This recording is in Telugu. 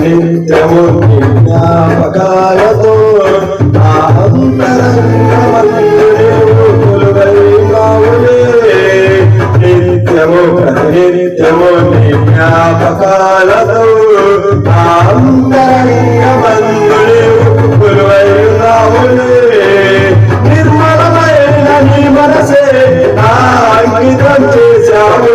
నిత్యము జ్ఞాపకాలతో నా అంతరంగమందు కొలువైనావులే నిత్యము ప్రతినిత్యము నీ జ్ఞాపకాలతో నా అంతరంగమందు కొలువైనావులే నిర్మలమైన నీ మనసే నా అంకితం చేశావు